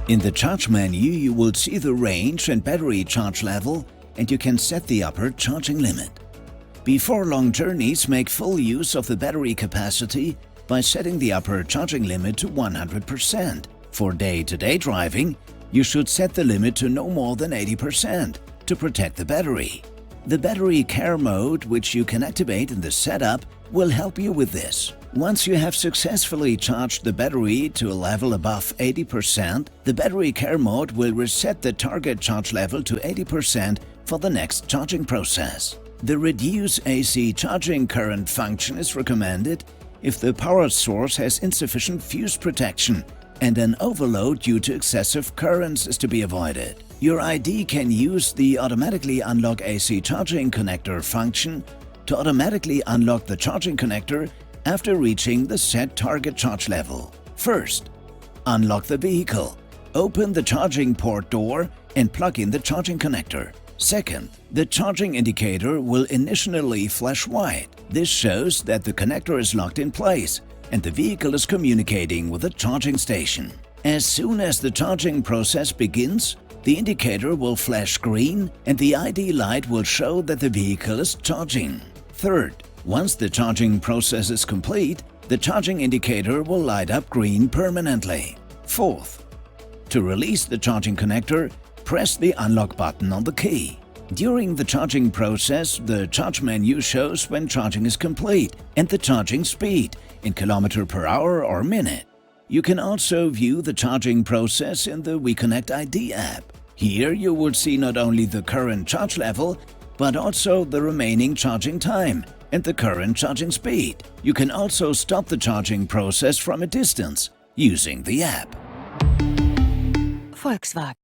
In the charge menu, you will see the range and battery charge level, and you can set the upper charging limit. Before long journeys, make full use of the battery capacity by setting the upper charging limit to 100%. For day-to-day driving, you should set the limit to no more than 80% to protect the battery. The battery care mode, which you can activate in the setup, will help you with this. Once you have successfully charged the battery to a level above 80%, the battery care mode will reset the target charge level to 80% for the next charging process. The reduce AC charging current function is recommended if the power source has insufficient fuse protection and an overload due to excessive currents is to be avoided. Your ID can use the automatically unlock AC charging connector function to automatically unlock the charging connector after reaching the set target charge level. First, unlock the vehicle. Open the charging port door and plug in the charging connector. Second, the charging indicator will initially flash white. This shows that the connector is locked in place and the vehicle is communicating with the charging station. As soon as the charging process begins, the indicator will flash green and the ID light will show that the vehicle is charging. Third, once the charging process is complete, the charging indicator will light up green permanently. Fourth, to release the charging connector, press the unlock button on the key. During the charging process, the charge menu shows when charging is complete and the charging speed in km/h or minute. You can also view the charging process in the WeConnect ID app. Here you will see not only the current charge level, but also the remaining charging time and the current charging speed. You can also stop the charging process from a distance using the app. Volkswagen.